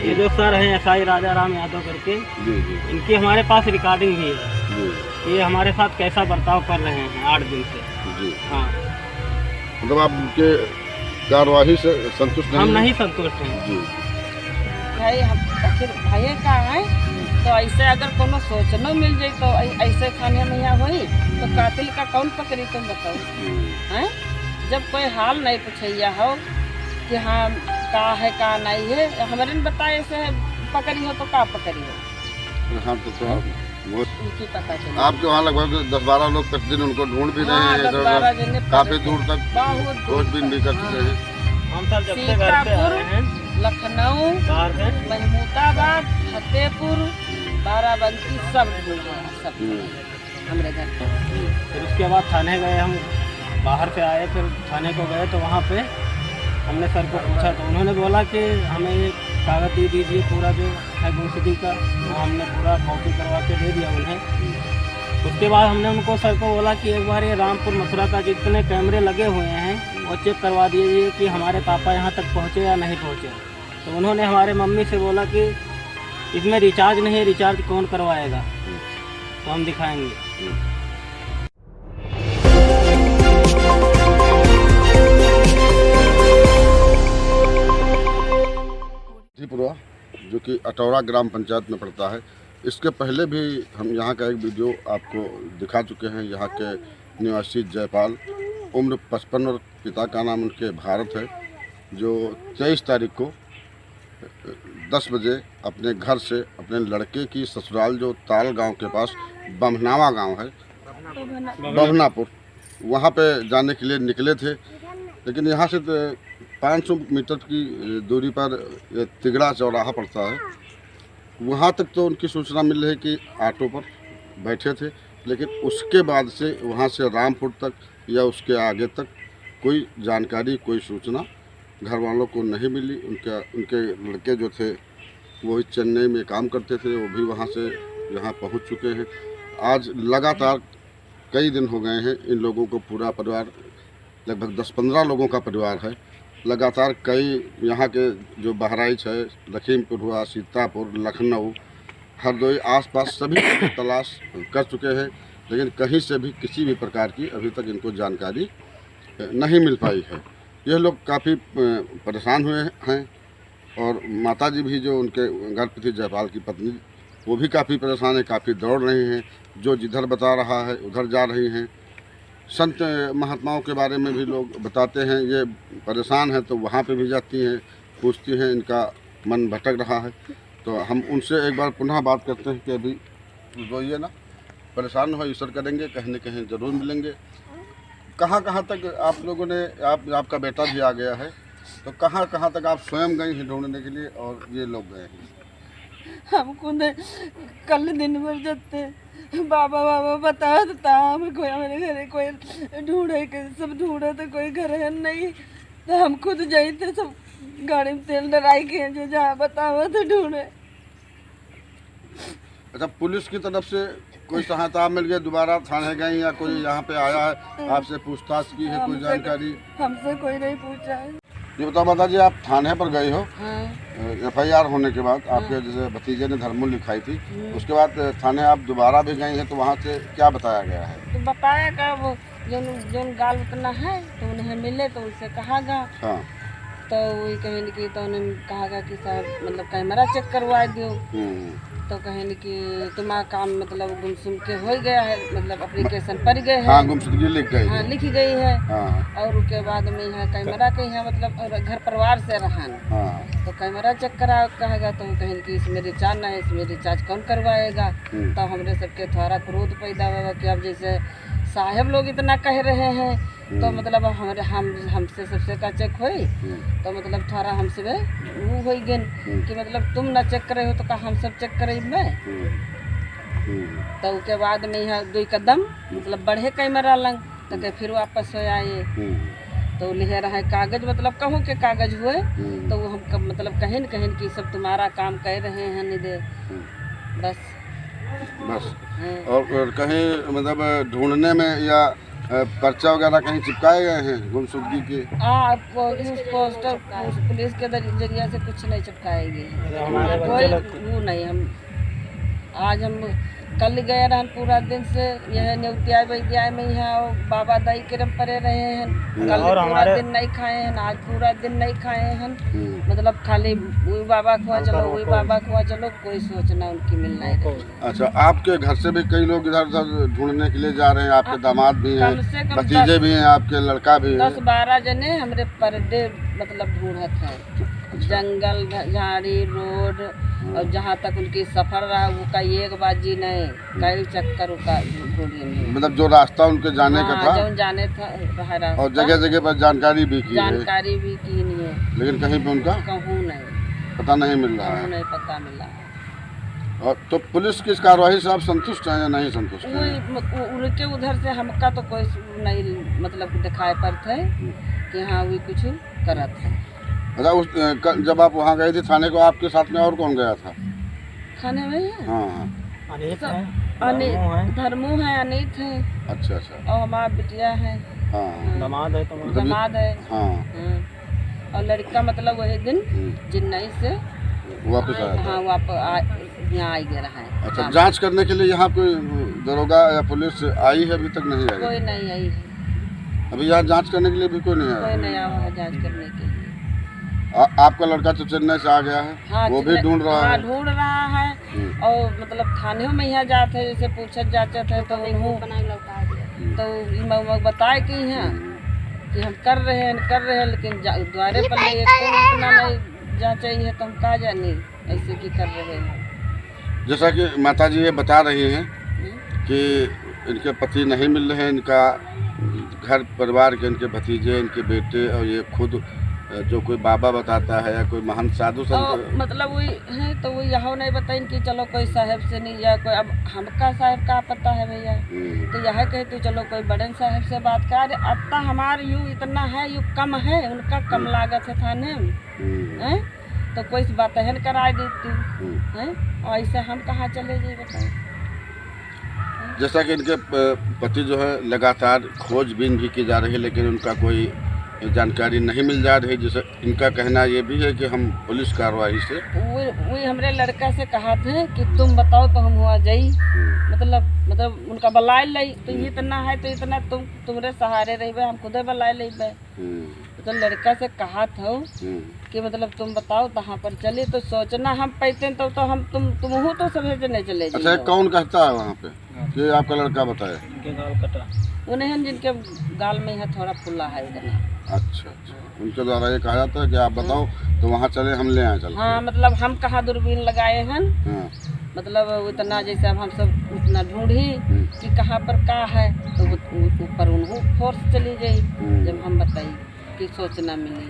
ये जो सर हैं SI राजा राम यादव करके, इनकी हमारे पास रिकॉर्डिंग भी है। ये हमारे साथ कैसा बर्ताव कर रहे हैं 8 दिन से। जी हाँ, मतलब आप उनके कार्यवाही से संतुष्ट नहीं? हम नहीं संतुष्ट हैं जी। भाई हम आखिर भाई का है तो ऐसे अगर कोनो सोचनो मिल जाए तो ऐसे खाने में यहाँ हुई तो कातिल का कौन पकड़ी तुम बताओ हैं? जब कोई हाल नहीं पूछैया हो कि हाँ का है का नहीं है, हमारे बताए से पकड़ी हो तो का पकड़ी हो। हाँ तो वो उनकी पता चले। आपके वहाँ लगभग 10-12 लोग प्रतिदिन उनको ढूंढ भी रहे हाँ, हैं, 10-12 जने काफी दूर तक बहुत दूर खोजबीन भी कर चुके हैं। हम सर जब से घर पे आए हैं, लखनऊ, महमूदाबाद, फतेहपुर, बाराबंकी सब ढूंढा सब हमारे घर पे। फिर उसके बाद थाने गए, हम बाहर से आए, फिर थाने को गए तो वहाँ पे हमने सर को पूछा तो उन्होंने बोला कि हमें ये कागज़ दे दीजिए पूरा जो है गुमशुदगी का। वो हमने पूरा कॉपी करवा के दे दिया उन्हें। उसके बाद हमने उनको सर को बोला कि एक बार ये रामपुर मथुरा का जितने कैमरे लगे हुए हैं वो चेक करवा दीजिए कि हमारे पापा यहाँ तक पहुँचे या नहीं पहुँचे। तो उन्होंने हमारे मम्मी से बोला कि इसमें रिचार्ज नहीं है, रिचार्ज कौन करवाएगा, तो हम दिखाएंगे। जीपुरा जो कि अटौरा ग्राम पंचायत में पड़ता है, इसके पहले भी हम यहाँ का एक वीडियो आपको दिखा चुके हैं। यहाँ के निवासी जयपाल, उम्र 55 और पिता का नाम उनके भारत है, जो 23 तारीख को 10 बजे अपने घर से अपने लड़के की ससुराल जो ताल गांव के पास बमनावा गांव है, बमनापुर, वहाँ पे जाने के लिए निकले थे। लेकिन यहाँ से 500 मीटर की दूरी पर तिगड़ा चौराहा पड़ता है, वहाँ तक तो उनकी सूचना मिल रही कि ऑटो पर बैठे थे। लेकिन उसके बाद से वहाँ से रामपुर तक या उसके आगे तक कोई जानकारी, कोई सूचना घर वालों को नहीं मिली। उनके लड़के जो थे वो चेन्नई में काम करते थे, वो भी वहाँ से यहाँ पहुँच चुके हैं। आज लगातार कई दिन हो गए हैं, इन लोगों को पूरा परिवार, लगभग 10-15 लोगों का परिवार है, लगातार कई यहाँ के जो बहराइच है, लखीमपुर हुआ, सीतापुर, लखनऊ, हरदोई, आसपास सभी की तलाश कर चुके हैं। लेकिन कहीं से भी किसी भी प्रकार की अभी तक इनको जानकारी नहीं मिल पाई है। यह लोग काफ़ी परेशान हुए हैं और माताजी भी जो उनके घर पे थी, जयपाल की पत्नी, वो भी काफ़ी परेशान है, काफ़ी दौड़ रही हैं। जो जिधर बता रहा है उधर जा रही हैं। संत महात्माओं के बारे में भी लोग बताते हैं, ये परेशान है तो वहाँ पे भी जाती हैं, पूछती हैं, इनका मन भटक रहा है। तो हम उनसे एक बार पुनः बात करते हैं कि अभी रोइए ना, परेशान हो, ईश्वर करेंगे, कहीं न कहीं ज़रूर मिलेंगे। कहाँ तक आप लोगों ने, आपका बेटा भी आ गया है, तो कहाँ तक आप स्वयं गए हैं ढूंढने के लिए और ये लोग गए हैं? हमको कल दिन भर जते बाबा बताओ तो कोई हमारे घर कोई ढूंढे के सब ढूंढे तो कोई घर है नहीं, तो हम खुद जाए थे, सब गाड़ी में तेल डराई के जो जहाँ बताओ तो ढूंढे। अच्छा, पुलिस की तरफ से कोई सहायता मिल गई? दोबारा थाने गई या कोई यहाँ पे आया है, आपसे पूछताछ की है, कोई जानकारी? हमसे कोई नहीं पूछा है। ये बताओ माता जी, आप थाने पर गए हो? हाँ। FIR होने के बाद आपके जैसे भतीजे ने धर्मूल लिखाई थी, उसके बाद थाने आप दोबारा भी गई हैं, तो वहाँ से क्या बताया गया है? तो बताया का वो जो गाल उतना है तो उन्हें मिले तो उनसे कहा गा। हाँ। तो वही कहें कि तो उन्होंने कहा गा कि साहब मतलब कैमरा चेक करवा दो। तो कहें कि तुम्हारा काम मतलब गुमसुम के हो गया है, मतलब एप्लीकेशन पर गए है। हाँ, गुमशुदगी लिख गई। हाँ, लिखी गई है। हाँ। और उसके बाद में यहाँ कैमरा के यहाँ मतलब घर परिवार से रहन। हाँ। तो कैमरा चेक करा कहेगा तो कहें कि इसमें रिचार्ज ना है, इसमें रिचार्ज कौन करवाएगा। तो हमरे सबके थोड़ा क्रोध पैदा होगा कि अब जैसे साहब लोग इतना कह रहे हैं तो मतलब हमसे सबसे का चेक हुई तो मतलब थोड़ा हमसे वो हो गए कि मतलब तुम ना चेक करे हो तो का हम सब चेक करे मैं। तो उसके बाद में यहाँ 2 कदम मतलब बढ़े कैमरा लंग तो फिर वापस हो आए तो लिखे रहा है कागज, मतलब कहूँ के कागज हुए तो वो हम मतलब कहीं न कहीं कि सब तुम्हारा काम कह रहे हैं निदे बस। और कहीं मतलब ढूंढने में या पर्चा वगैरह कहीं चिपकाए गए हैं गुमशुदगी के? पोस्टर पुलिस के जरिए से कुछ नहीं चिपकाएंगे, हमारे कोई बच्चे लोग वो नहीं। हम आज हम कल गए रहन पूरा दिन से यह न्योतिया बैतिया में यहाँ बाबा दाई के परे रहे हैं। कल और पूरा दिन नहीं खाए हैं, आज पूरा दिन नहीं खाए हैं। मतलब खाली वही बाबा खुआ चलो, वही बाबा खुआ चलो, कोई सोचना उनकी मिलना है। अच्छा, आपके घर से भी कई लोग इधर उधर ढूंढने के लिए जा रहे हैं? आपके दामाद भी हैं, कम से कम भतीजे भी हैं, आपके लड़का भी है? 10-12 जने हमरे पर डे मतलब ढूंढत है, जंगल झाड़ी रोड, और जहाँ तक उनकी सफर रहा वो का एक बाजी नहीं, कई चक्कर उनका ढूंढे नहीं। मतलब जो रास्ता उनके जाने का था, जो जाने था रहा रास्ता, और जगह जगह पर जानकारी भी की है, जानकारी भी की नहीं है, लेकिन कहीं पे उनका कहूँ नहीं पता नहीं मिल रहा कहूँ है। नहीं पता मिला है। और तो पुलिस की इस कार्रवाई से आप संतुष्ट हैं या नहीं संतुष्ट हैं? उनके उधर से हमका तो कोई नहीं मतलब दिखाई पड़ता है कि हाँ वो कुछ करत है। अच्छा, जब आप वहाँ गए थे थाने को, आपके साथ में और कौन गया था खाने में है हाँ हाँ, अनेक सब- हैं, धर्मू है, अनित है, अच्छा अच्छा, और हमारा बिटिया है, हाँ दामाद है तुम्हारा। जमात है। हाँ, और लड़का मतलब वही दिन चेन्नई से वापस आया था। हाँ वापस यहाँ आई गया है। अच्छा, जांच करने के लिए यहाँ कोई दरोगा या पुलिस आई है? अभी तक नहीं आई? कोई नहीं आई है, अभी यहाँ जांच करने के लिए भी कोई नहीं कोई आया? नहीं आया है जांच करने के लिए। आपका लड़का तो चेन्नई से आ गया है, हाँ वो भी ढूंढ रहा है? ढूंढ रहा है। और मतलब थाने में यहाँ जाते हैं, जैसे पूछत जाते थे तो उन्हों तो ई बताए कि यहाँ कि हम कर रहे हैं, लेकिन द्वारे पर नहीं इतना नहीं जा चाहिए तो हम कहा जानी ऐसे की कर रहे हैं। जैसा कि माता जी ये बता रही हैं कि इनके पति नहीं मिल रहे हैं, इनका घर परिवार के, इनके भतीजे, इनके बेटे, और ये खुद जो कोई बाबा बताता है या कोई महंत साधु और संत, मतलब वही है तो वही यहाँ नहीं बताई कि चलो कोई साहब से नहीं या कोई, अब हमका साहब का पता है भैया, तो यह कहते चलो कोई बड़न साहब से बात कर। अब तो हमारे यू इतना है, यू कम है, उनका कम लागत है थाने में हैं, तो कोई बात है करा देती है, और ऐसे हम कहाँ चले जाए बताओ। जैसा कि इनके पति जो है लगातार खोजबीन भी की जा रही है, लेकिन उनका कोई जानकारी नहीं मिल जा रही। जैसे इनका कहना ये भी है कि हम पुलिस कार्रवाई से वही हमरे लड़का से कहा थे कि तुम बताओ तो हम हुआ जाई, मतलब उनका बलाए लई, तो ये इतना है तो इतना तुम्हारे सहारे रही, हम खुदे बलाए ले। तो लड़का से कहा था कि मतलब तुम बताओ कहाँ पर चले, तो सोचना हम पैते तो हम तुम हो तो सभी जने चले जाइए। अच्छा, कौन कहता है वहाँ पे कि आपका लड़का बताए? उनके गाल कटा, उन्हें जिनके गाल में है थोड़ा फुला है इतना। अच्छा अच्छा, उनके द्वारा ये कहा जाता है कि आप बताओ तो वहाँ चले, हम ले आए चल। हाँ मतलब हम कहाँ दूरबीन लगाए हैं, मतलब इतना जैसे अब हम सब उतना ढूंढी कि कहाँ पर का है, तो ऊपर उनको फोर्स चली गई जब हम बताई कि सूचना मिली।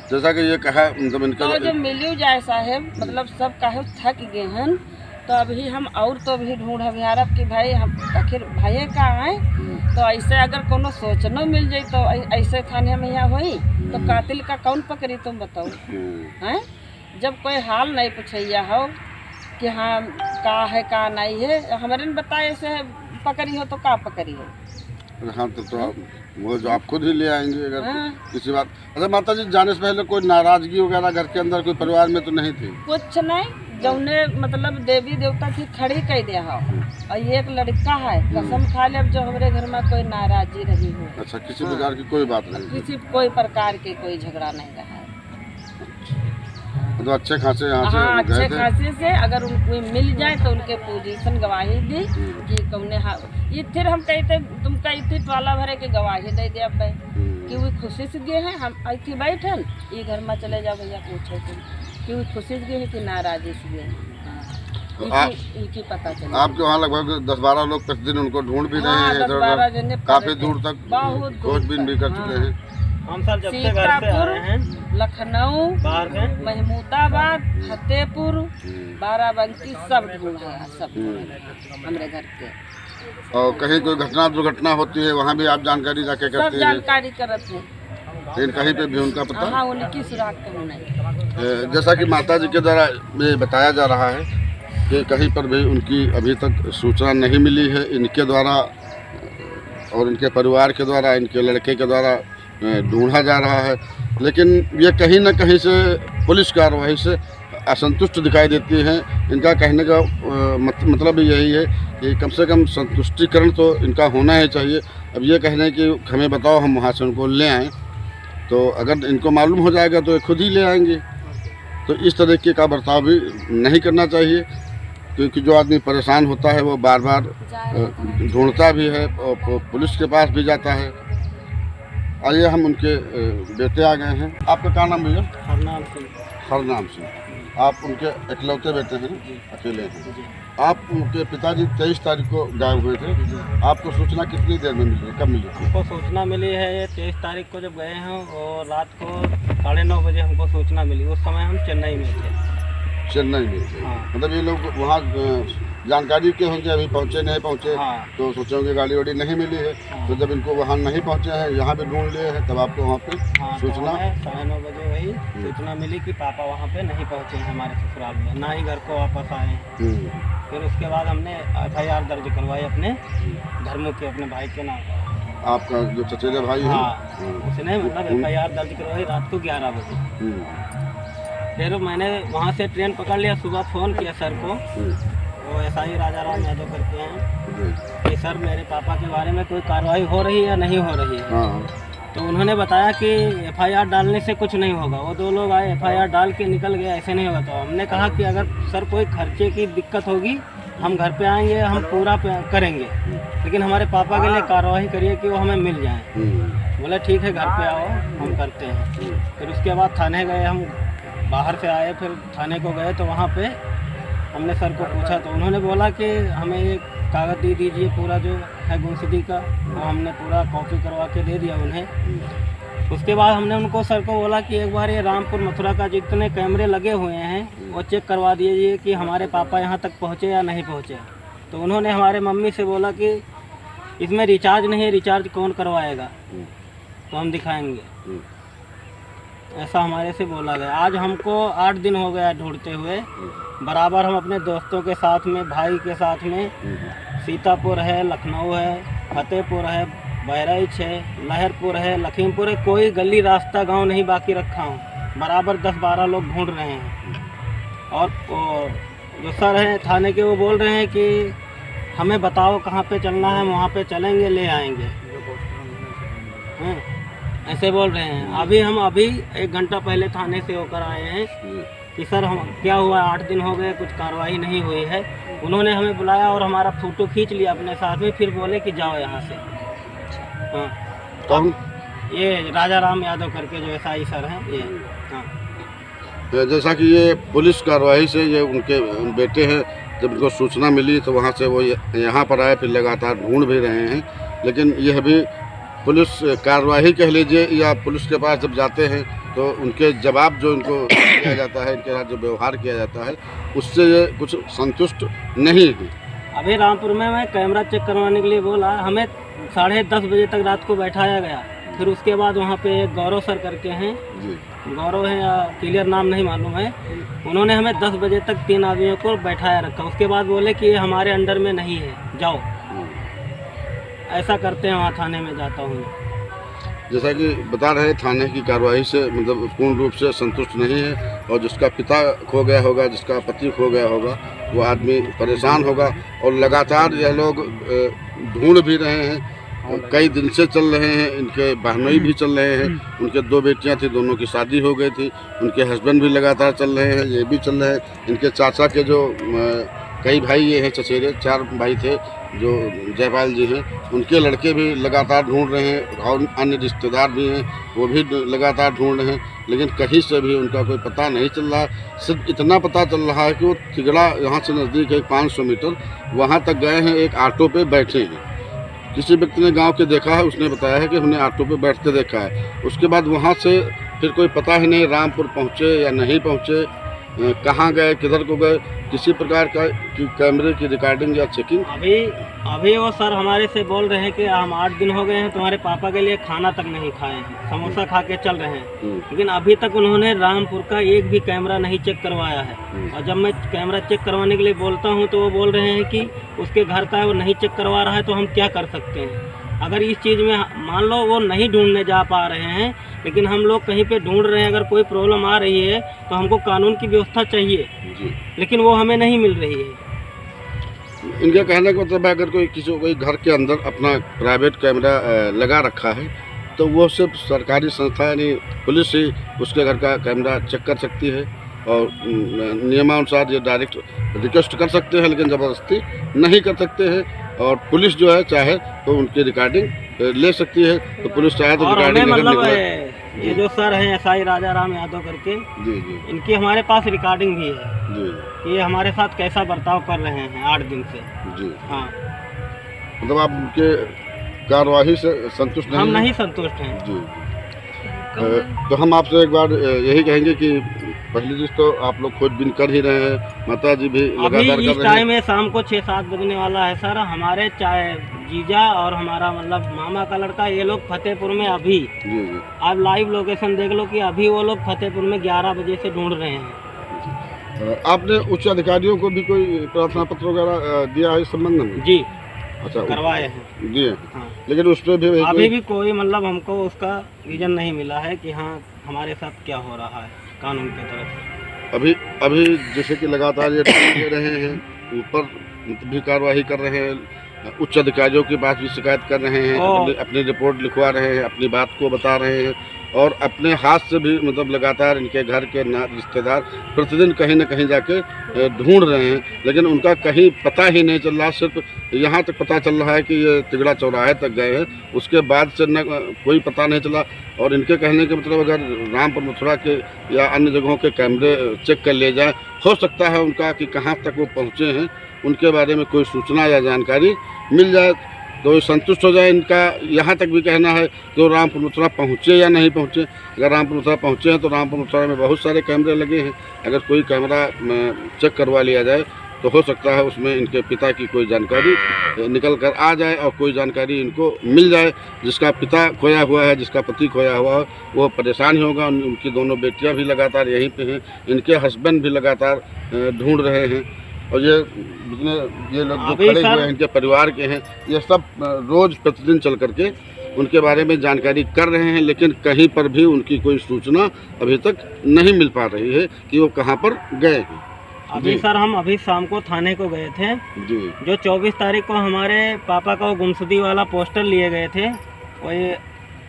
जैसा कि ये कहा मतलब इनका तो जो मिली जाए साहेब, मतलब सब काहे थक गए हैं, तो अभी हम और तो भी ढूंढ अभियारब कि भाई हम आखिर भाई का आए, तो ऐसे अगर कोनो सोचनो मिल जाए तो ऐसे थाने में यहाँ हुई तो कातिल का कौन पकड़ी तुम बताओ हैं? जब कोई हाल नहीं पूछैया हो कि हाँ का है का नहीं है, हमारे ने बताए से पकड़ी हो तो का पकड़ी हो। हाँ तो वो जो आप खुद ही ले आएंगे अगर किसी बात। अच्छा माता जी, जाने से पहले कोई नाराजगी वगैरह घर के अंदर कोई परिवार में तो नहीं थी? कुछ नहीं, जौने मतलब देवी देवता थी खड़ी कह दिया हो, और ये एक लड़का है कसम खा ले जो हमारे घर में कोई नाराजगी रही हो। अच्छा, किसी प्रकार की कोई बात नहीं? किसी कोई प्रकार के कोई झगड़ा नहीं रहा है। तो अच्छे खासे यहाँ से हाँ, गए अच्छे थे? खासे से अगर उनको मिल जाए तो उनके पोजीशन गवाही दी कि कौने ये फिर हम कहते तुम कहती टवाला भरे के गवाही दे दे अब कि वो खुशी से गए हैं, हम आई थी बैठन ये घर में चले जाओ भैया पूछो तुम कि वो खुशी से गए हैं कि नाराजी से गए हैं, इनकी पता चला। आपके वहाँ लगभग 10-12 लोग प्रतिदिन उनको ढूंढ भी रहे हैं, 10-12 जने काफी दूर तक बहुत खोजबीन भी कर चुके हैं। हम सर जब से घर से आए हैं लखनऊ, बाहर में, महमूदाबाद, फतेहपुर, बाराबंकी सब ढूंढा है, सब हमारे घर के। और कहीं कोई घटना दुर्घटना होती है वहाँ भी आप जानकारी जाके सब करते हैं? जानकारी करत है, लेकिन कहीं पे भी उनका पता? हाँ उनकी सुराग कहीं नहीं। जैसा कि माता जी के द्वारा ये बताया जा रहा है कि कहीं पर भी उनकी अभी तक सूचना नहीं मिली है। इनके द्वारा और इनके परिवार के द्वारा, इनके लड़के के द्वारा ढूंढा जा रहा है। लेकिन ये कहीं न कहीं से पुलिस कार्रवाई से असंतुष्ट दिखाई देती हैं। इनका कहने का मतलब यही है कि कम से कम संतुष्टिकरण तो इनका होना ही चाहिए। अब ये कहने कि हमें बताओ, हम वहाँ से उनको ले आएँ, तो अगर इनको मालूम हो जाएगा तो ये खुद ही ले आएंगे। तो इस तरीके का बर्ताव भी नहीं करना चाहिए, क्योंकि जो आदमी परेशान होता है वो बार बार ढूंढता भी है और पुलिस के पास भी जाता है। आइए हम उनके बेटे आ गए हैं। आपका क्या नाम भैया? हरनाम सिंह। हरनाम सिंह। आप उनके इकलौते बेटे हैं, अकेले हैं। आप उनके पिताजी 23 तारीख को गायब हुए थे। आपको सूचना कितनी देर में मिली, कब मिली थी? हमको सूचना मिली है 23 तारीख को जब गए हैं, और रात को 9:30 बजे हमको सूचना मिली। उस समय हम चेन्नई में थे। चेन्नई में थे। हाँ। मतलब ये लोग वहाँ जानकारी के होंगे, अभी पहुँचे नहीं पहुँचे। हाँ। तो सोचे होंगे गाड़ी वाड़ी नहीं मिली है। हाँ। तो जब इनको वहाँ नहीं पहुँचे हैं, यहाँ भी ढूंढ लिए हैं, तब आपको वहाँ पे हाँ, सूचना? 9:30 बजे वही सूचना मिली कि पापा वहाँ पे नहीं पहुँचे हैं हमारे ससुराल में, ना ही घर को वापस आए हैं। फिर उसके बाद हमने FIR दर्ज करवाई अपने धर्मों के, अपने भाई के नाम। आपका जो चचेरे भाई हैं? हाँ, उसने मतलब FIR दर्ज करवाई रात को 11 बजे। फिर मैंने वहाँ से ट्रेन पकड़ लिया। सुबह फ़ोन किया सर को, वो SI राजा राम यादव करके हैं, कि सर मेरे पापा के बारे में कोई कार्रवाई हो रही है या नहीं हो रही है। हाँ। तो उन्होंने बताया कि FIR डालने से कुछ नहीं होगा। वो 2 लोग आए, FIR डाल के निकल गए, ऐसे नहीं होगा। तो हमने कहा कि अगर सर कोई खर्चे की दिक्कत होगी, हम घर पे आएंगे, हम पूरा करेंगे, लेकिन हमारे पापा के लिए कार्रवाई करिए कि वो हमें मिल जाए। बोले ठीक है, घर पे आओ, हम करते हैं। फिर उसके बाद थाने गए, हम बाहर से आए, फिर थाने को गए तो वहाँ पे हमने सर को पूछा, तो उन्होंने बोला कि हमें एक कागज़ दे दीजिए पूरा जो है गुमशुदगी का। वो हमने पूरा कॉपी करवा के दे दिया उन्हें। उसके बाद हमने उनको, सर को बोला कि एक बार ये रामपुर मथुरा का जितने कैमरे लगे हुए हैं वो चेक करवा दीजिए कि हमारे पापा यहाँ तक पहुँचे या नहीं पहुँचे। तो उन्होंने हमारे मम्मी से बोला कि इसमें रिचार्ज नहीं है, रिचार्ज कौन करवाएगा, तो हम दिखाएंगे, ऐसा हमारे से बोला गया। आज हमको 8 दिन हो गया ढूंढते हुए। बराबर हम अपने दोस्तों के साथ में, भाई के साथ में, सीतापुर है, लखनऊ है, फतेहपुर है, बहराइच है, लहरपुर है, लखीमपुर है, कोई गली रास्ता गांव नहीं बाकी रखा हूँ। बराबर 10-12 लोग ढूंढ रहे हैं। और जो सर हैं थाने के, वो बोल रहे हैं कि हमें बताओ कहाँ पे चलना है, वहाँ पे चलेंगे, ले आएंगे। ऐसे बोल रहे हैं। अभी 1 घंटा पहले थाने से होकर आए हैं कि सर हम क्या हुआ, 8 दिन हो गए, कुछ कार्रवाई नहीं हुई है। उन्होंने हमें बुलाया और हमारा फ़ोटो खींच लिया अपने साथ में, फिर बोले कि जाओ यहाँ से। हाँ, कौन? ये राजा राम यादव करके जो SI सर हैं ये। हाँ, तो जैसा कि ये पुलिस कार्रवाई से ये उनके बेटे हैं, जब उनको सूचना मिली तो वहाँ से वो यहाँ पर आए, फिर लगातार ढूंढ भी रहे हैं। लेकिन यह भी पुलिस कार्रवाई कह लीजिए, या पुलिस के पास जब जाते हैं तो उनके जवाब जो उनको किया जाता है, इनके साथ जो व्यवहार किया जाता है, उससे ये कुछ संतुष्ट नहीं है। अभी रामपुर में मैं कैमरा चेक करवाने के लिए बोला, हमें 10:30 बजे तक रात को बैठाया गया। फिर उसके बाद वहाँ पे एक गौरव सर करके हैं, गौरव है या क्लियर नाम नहीं मालूम है, उन्होंने हमें 10 बजे तक 3 आदमियों को बैठाया रखा। उसके बाद बोले कि ये हमारे अंडर में नहीं है, जाओ। ऐसा करते हैं, वहाँ थाने में जाता हूँ। जैसा कि बता रहे, थाने की कार्रवाई से मतलब पूर्ण रूप से संतुष्ट नहीं है। और जिसका पिता खो गया होगा, जिसका पति खो गया होगा, वो आदमी परेशान होगा। और लगातार यह लोग ढूंढ भी रहे हैं, कई दिन से चल रहे हैं। इनके बहनोई भी चल रहे हैं, उनके 2 बेटियां थी, दोनों की शादी हो गई थी। उनके हस्बैंड भी लगातार चल रहे हैं, ये भी चल रहे हैं। इनके चाचा के जो कई भाई ये हैं, चचेरे 4 भाई थे जो जयपाल जी हैं, उनके लड़के भी लगातार ढूंढ रहे हैं। और अन्य रिश्तेदार भी हैं, वो भी लगातार ढूंढ रहे हैं। लेकिन कहीं से भी उनका कोई पता नहीं चल रहा है। सिर्फ इतना पता चल रहा है कि वो तिगड़ा यहाँ से नज़दीक है 500 मीटर, वहाँ तक गए हैं, एक ऑटो पे बैठे हैं। किसी व्यक्ति ने गांव के देखा है, उसने बताया है कि हमने ऑटो पे बैठते देखा है। उसके बाद वहाँ से फिर कोई पता ही नहीं रामपुर पहुँचे या नहीं पहुँचे, कहाँ गए, किधर को गए, किसी प्रकार का कैमरे की रिकॉर्डिंग या चेकिंग। अभी वो सर हमारे से बोल रहे हैं कि हम 8 दिन हो गए हैं, तुम्हारे पापा के लिए खाना तक नहीं खाए हैं, समोसा खा के चल रहे हैं। लेकिन अभी तक उन्होंने रामपुर का एक भी कैमरा नहीं चेक करवाया है। और जब मैं कैमरा चेक करवाने के लिए बोलता हूं तो वो बोल रहे हैं कि उसके घर का है, वो नहीं चेक करवा रहा है, तो हम क्या कर सकते हैं। अगर इस चीज़ में मान लो वो नहीं ढूंढने जा पा रहे हैं, लेकिन हम लोग कहीं पे ढूंढ रहे हैं, अगर कोई प्रॉब्लम आ रही है तो हमको कानून की व्यवस्था चाहिए जी। लेकिन वो हमें नहीं मिल रही है। इनका कहने का मतलब है अगर कोई घर के अंदर अपना प्राइवेट कैमरा लगा रखा है तो वो सिर्फ सरकारी संस्था यानी पुलिस ही उसके घर का कैमरा चेक कर सकती है और नियमानुसार ये डायरेक्ट रिक्वेस्ट कर सकते हैं, लेकिन ज़बरदस्ती नहीं कर सकते हैं। और पुलिस जो है चाहे तो उनकी रिकॉर्डिंग ले सकती है, तो पुलिस चाहे तो और हमें रिकॉर्डिंग मतलब ये जो सर हैं SI राजा राम यादव करके, जी जी इनकी हमारे पास रिकॉर्डिंग भी है जी कि ये हमारे साथ कैसा बर्ताव कर रहे हैं 8 दिन से। जी। हाँ, मतलब आप उनके कार्यवाही से संतुष्ट हम हैं? नहीं संतुष्ट हैं। जी। तो हम आपसे एक बार यही कहेंगे कि पहली चीज तो आप लोग खोजबीन कर ही रहे हैं, माता जी भी लगातार अभी कर इस रहे हैं। टाइम है शाम को 6-7 बजने वाला है सर। हमारे चाहे जीजा और हमारा मतलब मामा का लड़का, ये लोग फतेहपुर में अभी, जी जी। आप लाइव लोकेशन देख लो कि अभी वो लोग फतेहपुर में 11 बजे से ढूंढ रहे हैं। आपने उच्च अधिकारियों को भी कोई प्रार्थना पत्र वगैरह दिया है इस संबंध में? जी, अच्छा, करवाए हैं। दिए। हाँ, लेकिन उस पर भी अभी भी कोई मतलब हमको उसका रीजन नहीं मिला है कि हाँ हमारे साथ क्या हो रहा है कानून की तरफ से। अभी जैसे कि लगातार ये दे रहे हैं, ऊपर भी कार्रवाई कर रहे हैं, उच्च अधिकारियों के पास भी शिकायत कर रहे हैं, अपनी रिपोर्ट लिखवा रहे हैं, अपनी बात को बता रहे हैं और अपने हाथ से भी मतलब लगातार इनके घर के रिश्तेदार प्रतिदिन कहीं ना कहीं जाके ढूंढ रहे हैं, लेकिन उनका कहीं पता ही नहीं चल रहा। सिर्फ यहाँ तक पता चल रहा है कि ये तिगड़ा चौराहे तक गए हैं, उसके बाद से न कोई पता नहीं चला। और इनके कहने के मतलब अगर रामपुर मथुरा के या अन्य जगहों के कैमरे चेक कर लिए जाए, हो सकता है उनका कि कहाँ तक वो पहुँचे हैं उनके बारे में कोई सूचना या जानकारी मिल जाए तो संतुष्ट हो जाए। इनका यहाँ तक भी कहना है कि वो रामपुर मथुरा पहुँचे या नहीं पहुँचे। अगर रामपुर मथुरा पहुँचे हैं तो रामपुर मथुरा में बहुत सारे कैमरे लगे हैं, अगर कोई कैमरा चेक करवा लिया जाए तो हो सकता है उसमें इनके पिता की कोई जानकारी निकल कर आ जाए और कोई जानकारी इनको मिल जाए। जिसका पिता खोया हुआ है, जिसका पति खोया हुआ है, वो परेशान ही होगा। उनकी दोनों बेटियाँ भी लगातार यहीं पे हैं, इनके हस्बैंड भी लगातार ढूंढ रहे हैं और ये जितने ये लोग जो खड़े हुए हैं इनके परिवार के हैं, ये सब रोज़ प्रतिदिन चल करके उनके बारे में जानकारी कर रहे हैं, लेकिन कहीं पर भी उनकी कोई सूचना अभी तक नहीं मिल पा रही है कि वो कहाँ पर गए हैं। अभी सर हम अभी शाम को थाने को गए थे जी। जो 24 तारीख को हमारे पापा का वो गुमशुदी वाला पोस्टर लिए गए थे, वो ये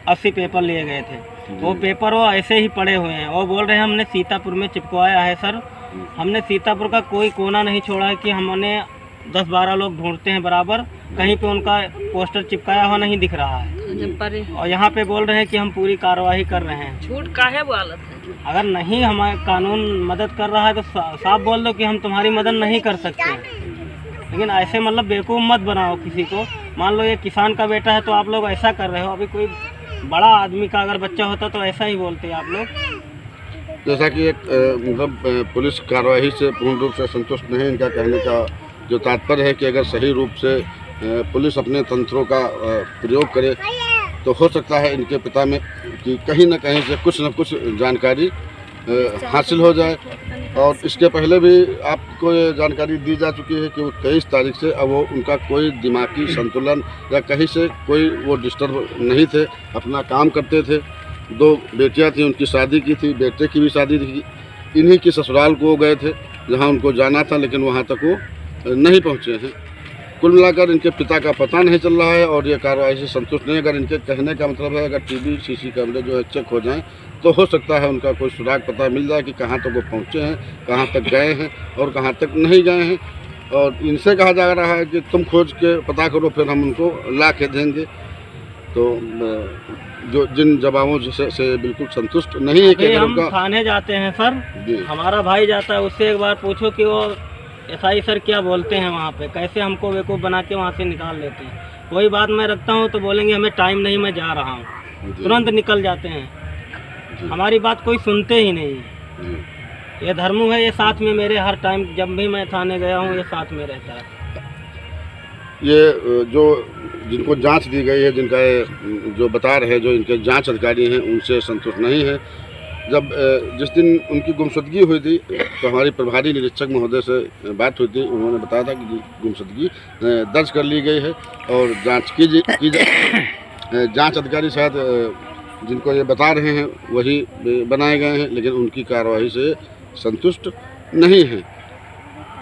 80 पेपर लिए गए थे, वो पेपर वो ऐसे ही पड़े हुए हैं। वो बोल रहे हैं हमने सीतापुर में चिपकवाया है सर, हमने सीतापुर का कोई कोना नहीं छोड़ा है कि हमने 10-12 लोग ढूंढते हैं बराबर, कहीं पे उनका पोस्टर चिपकाया हुआ नहीं दिख रहा है। और यहाँ पे बोल रहे हैं कि हम पूरी कार्रवाई कर रहे हैं। झूठ काहे बोलत है? अगर नहीं हमारे कानून मदद कर रहा है तो साफ बोल दो कि हम तुम्हारी मदद नहीं कर सकते, लेकिन ऐसे मतलब बेवकूफ़ मत बनाओ किसी को। मान लो ये किसान का बेटा है तो आप लोग ऐसा कर रहे हो, अभी कोई बड़ा आदमी का अगर बच्चा होता तो ऐसा ही बोलते आप लोग। जैसा कि एक मतलब पुलिस कार्रवाई से पूर्ण रूप से संतुष्ट नहीं। इनका कहने का जो तात्पर्य है कि अगर सही रूप से पुलिस अपने तंत्रों का प्रयोग करे तो हो सकता है इनके पिता में कि कहीं ना कहीं से कुछ न कुछ जानकारी हासिल हो जाए। और इसके पहले भी आपको ये जानकारी दी जा चुकी है कि वो 23 तारीख से अब वो उनका कोई दिमागी संतुलन या कहीं से कोई वो डिस्टर्ब नहीं थे, अपना काम करते थे। 2 बेटियां थी, उनकी शादी की थी, बेटे की भी शादी थी। इन्हीं की ससुराल को वो गए थे जहां उनको जाना था, लेकिन वहां तक वो नहीं पहुंचे हैं। कुल मिलाकर इनके पिता का पता नहीं चल रहा है और ये कार्रवाई से संतुष्ट नहीं। अगर इनके कहने का मतलब है अगर टीवी सीसी कैमरे जो है चेक हो जाएं तो हो सकता है उनका कोई सुराग पता मिल जाए कि कहाँ तक वो पहुँचे हैं, कहाँ तक गए हैं और कहाँ तक नहीं गए हैं। और इनसे कहा जा रहा है कि तुम खोज के पता करो, फिर हम उनको ला के देंगे। तो जो जिन जवाबों से बिल्कुल संतुष्ट नहीं है कि हम थाने जाते हैं सर, हमारा भाई जाता है, उससे एक बार पूछो कि वो SI सर क्या बोलते हैं वहाँ पे, कैसे हमको बेवकूफ़ बना के वहाँ से निकाल देते हैं। कोई बात मैं रखता हूँ तो बोलेंगे हमें टाइम नहीं, मैं जा रहा हूँ, तुरंत निकल जाते हैं। हमारी बात कोई सुनते ही नहीं है। ये धर्मू है, ये साथ में मेरे हर टाइम जब भी मैं थाने गया हूँ ये साथ में रहता है। ये जो जिनको जांच दी गई है, जिनका जो बता रहे हैं, जो इनके जांच अधिकारी हैं, उनसे संतुष्ट नहीं है। जब जिस दिन उनकी गुमशुदगी हुई थी तो हमारी प्रभारी निरीक्षक महोदय से बात हुई थी। उन्होंने बताया था कि गुमशुदगी दर्ज कर ली गई है और जांच की जांच अधिकारी शायद जिनको ये बता रहे हैं वही बनाए गए हैं, लेकिन उनकी कार्रवाई से संतुष्ट नहीं है।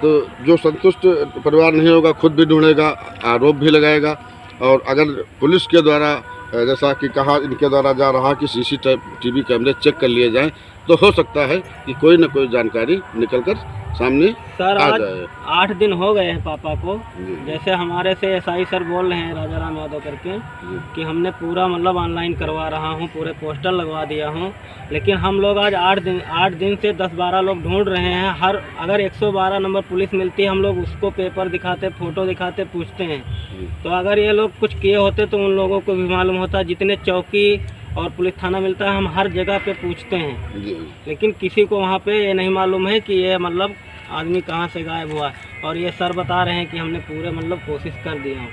तो जो संतुष्ट परिवार नहीं होगा खुद भी ढूंढेगा, आरोप भी लगाएगा। और अगर पुलिस के द्वारा जैसा कि कहा इनके द्वारा जा रहा कि CCTV कैमरे चेक कर लिए जाएं, तो हो सकता है कि कोई न कोई जानकारी निकलकर सामने सर आ आज जाए। 8 दिन हो गए हैं पापा को। जी। जैसे हमारे से SI सर बोल रहे हैं राजा राम यादव करके जी। कि हमने पूरा मतलब ऑनलाइन करवा रहा हूँ, पूरे पोस्टर लगवा दिया हूँ, लेकिन हम लोग आज 8 दिन से 10-12 लोग ढूंढ रहे हैं। अगर 112 नंबर पुलिस मिलती है हम लोग उसको पेपर दिखाते, फ़ोटो दिखाते, पूछते हैं। तो अगर ये लोग कुछ किए होते तो उन लोगों को भी मालूम होता। जितने चौकी और पुलिस थाना मिलता है हम हर जगह पे पूछते हैं, जी। लेकिन किसी को वहाँ पे ये नहीं मालूम है कि ये मतलब आदमी कहाँ से गायब हुआ। और ये सर बता रहे हैं कि हमने पूरे मतलब कोशिश कर दी है।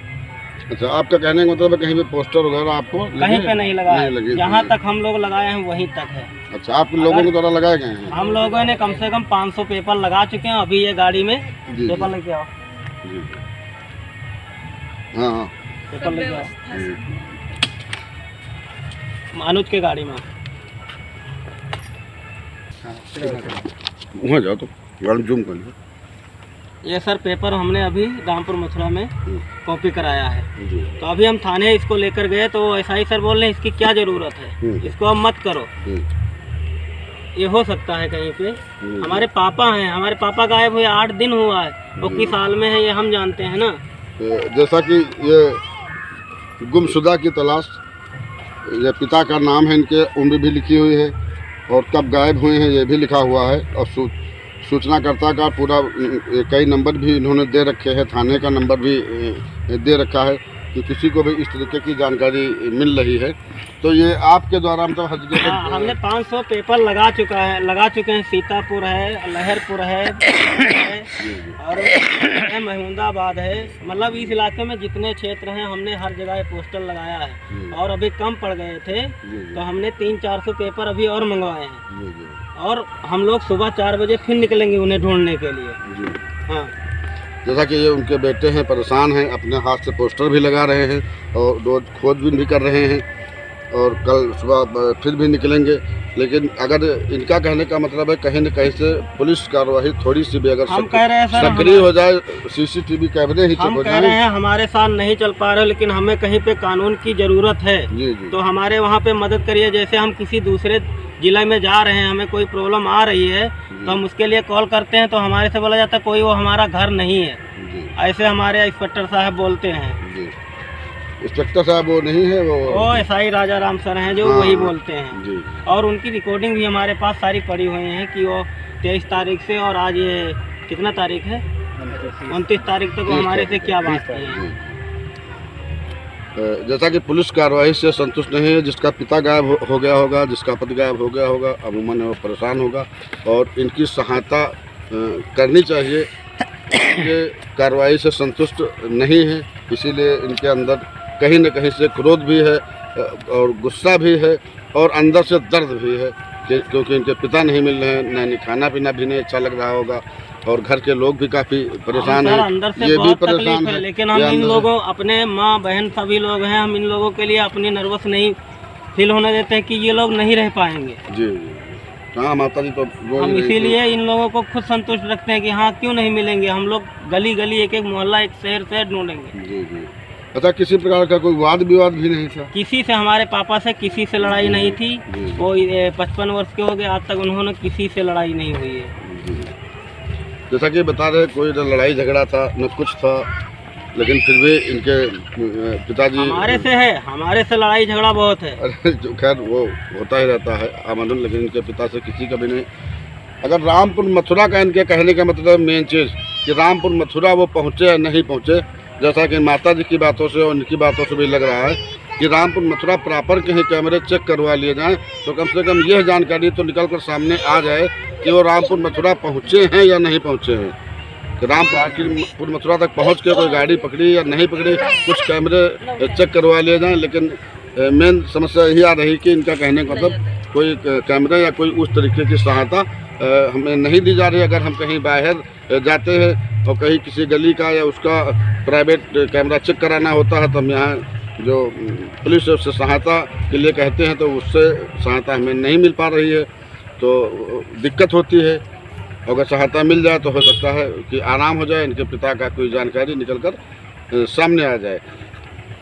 अच्छा, आपका कहने का मतलब है कहीं पे पोस्टर वगैरह आपको कहीं पे नहीं लगा है, लगे? जहाँ तक हम लोग लगाए हैं वहीं तक है। अच्छा, आप लोगों के द्वारा लगाए गए हैं? हम लोगों ने कम से कम 500 पेपर लगा चुके हैं। अभी ये गाड़ी में जी, पेपर जी। लेके आओ, जी। हाँ हाँ। पेपर लेके आओ जी। अनुज के गाड़ी में। वहाँ जाओ तो गाड़ी जूम कर लो। ये सर पेपर हमने अभी रामपुर मथुरा में कॉपी कराया है। जी। तो अभी हम थाने इसको लेकर गए तो SI सर बोल रहे हैं इसकी क्या ज़रूरत है, इसको अब मत करो। ये हो सकता है कहीं पे हमारे पापा हैं, हमारे पापा गायब हुए 8 दिन हुआ है, वो किस हाल में है ये हम जानते हैं ना। जैसा कि ये गुमशुदा की तलाश, ये पिता का नाम है, इनके उम्र भी लिखी हुई है और कब गायब हुए हैं ये भी लिखा हुआ है। और सूचनाकर्ता का पूरा कई नंबर भी इन्होंने दे रखे हैं, थाने का नंबर भी दे रखा है कि किसी को भी इस तरीके की जानकारी मिल रही है। तो ये आपके द्वारा मतलब हर जगह हमने 500 पेपर लगा चुके हैं। सीतापुर है, लहरपुर है और महमूदाबाद है। मतलब इस इलाके में जितने क्षेत्र हैं हमने हर जगह पोस्टर लगाया है। और अभी कम पड़ गए थे तो हमने 300-400 पेपर अभी और मंगवाए हैं। और हम लोग सुबह 4 बजे फिर निकलेंगे उन्हें ढूंढने के लिए। हाँ, जैसा कि ये उनके बेटे हैं, परेशान हैं, अपने हाथ से पोस्टर भी लगा रहे हैं और रोज खोजबीन भी कर रहे हैं और कल सुबह फिर भी निकलेंगे। लेकिन अगर इनका कहने का मतलब है कहीं न कहीं से पुलिस कार्रवाई थोड़ी सी भी अगर हम कह रहे हैं सर सक्रिय हो जाए, CCTV कैमरे ही हम कह रहे हैं हमारे साथ नहीं चल पा रहे, लेकिन हमें कहीं पे कानून की ज़रूरत है। जी जी। तो हमारे वहाँ पे मदद करिए। जैसे हम किसी दूसरे जिले में जा रहे हैं, हमें कोई प्रॉब्लम आ रही है तो हम उसके लिए कॉल करते हैं तो हमारे से बोला जाता है कोई वो हमारा घर नहीं है। जी। ऐसे हमारे इंस्पेक्टर साहब बोलते हैं। जी। इंस्पेक्टर साहब वो नहीं है, वो SI राजा राम सर हैं जो हाँ, वही बोलते हैं। जी। और उनकी रिकॉर्डिंग भी हमारे पास सारी पड़ी हुई हैं कि वो 23 तारीख से और आज ये कितना तारीख है, 29 तारीख तक वो हमारे से क्या बात की है। जैसा कि पुलिस कार्रवाई से संतुष्ट नहीं है, जिसका पिता गायब हो गया होगा, जिसका पति गायब हो गया होगा, अमूमन वो परेशान होगा और इनकी सहायता करनी चाहिए। ये कार्रवाई से संतुष्ट नहीं है, इसीलिए इनके अंदर कहीं न कहीं से क्रोध भी है और गुस्सा भी है और अंदर से दर्द भी है क्योंकि इनके पिता नहीं मिल रहे हैं, न खाना पीना भी नहीं अच्छा लग रहा होगा और घर के लोग भी काफ़ी परेशान हैं। अंदर से ये भी बहुत परेशान तकलीफ है, है। लेकिन हम इन लोगों अपने माँ बहन सभी लोग हैं, हम इन लोगों के लिए अपनी नर्वस नहीं फील होने देते हैं कि ये लोग नहीं रह पाएंगे। जी जी। हाँ, माता जी तो हम इसीलिए इन लोगों को खुद संतुष्ट रखते हैं कि हाँ क्यों नहीं मिलेंगे। हम लोग गली गली एक एक मोहल्ला एक शहर शहर ढूंढेंगे। जी जी। अच्छा, किसी प्रकार का कोई वाद विवाद भी नहीं था? किसी से, हमारे पापा से किसी से लड़ाई नहीं थी। वो 55 वर्ष के हो गए, आज तक उन्होंने किसी से लड़ाई नहीं हुई है। जैसा कि बता रहे कोई न लड़ाई झगड़ा था न कुछ था, लेकिन फिर भी इनके पिताजी हमारे से लड़ाई झगड़ा बहुत है। अरे जो खैर वो होता ही रहता है आमदन, लेकिन इनके पिता से किसी का भी नहीं। अगर रामपुर मथुरा का इनके कहने का मतलब मेन चीज़ कि रामपुर मथुरा वो पहुँचे या नहीं पहुँचे, जैसा कि माता जी की बातों से और इनकी बातों से भी लग रहा है कि रामपुर मथुरा प्रॉपर के ही कैमरे चेक करवा लिए जाएं तो कम से कम यह जानकारी तो निकल कर सामने आ जाए कि वो रामपुर मथुरा पहुँचे हैं या नहीं पहुँचे हैं। कि रामपुर मथुरा तक पहुँच के कोई गाड़ी पकड़ी या नहीं पकड़ी, कुछ कैमरे चेक करवा लिए जाएँ। लेकिन मेन समस्या यही आ रही कि इनका कहने का मतलब कोई कैमरा या कोई उस तरीके की सहायता हमें नहीं दी जा रही है। अगर हम कहीं बाहर जाते हैं और कहीं किसी गली का या उसका प्राइवेट कैमरा चेक कराना होता है तो हम यहाँ जो पुलिस है उससे सहायता के लिए कहते हैं तो उससे सहायता हमें नहीं मिल पा रही है, तो दिक्कत होती है। अगर सहायता मिल जाए तो हो सकता है कि आराम हो जाए, इनके पिता का कोई जानकारी निकल कर सामने आ जाए।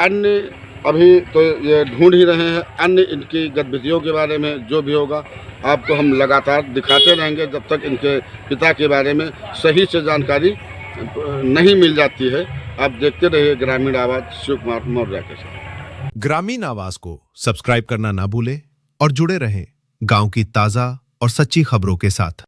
अन्य अभी तो ये ढूंढ ही रहे हैं, अन्य इनकी गतिविधियों के बारे में जो भी होगा आपको हम लगातार दिखाते रहेंगे जब तक इनके पिता के बारे में सही से जानकारी नहीं मिल जाती है। आप देखते रहिए ग्रामीण आवाज़ शिव कुमार मौर्य के साथ। ग्रामीण आवाज को सब्सक्राइब करना ना भूलें और जुड़े रहें गांव की ताजा और सच्ची खबरों के साथ।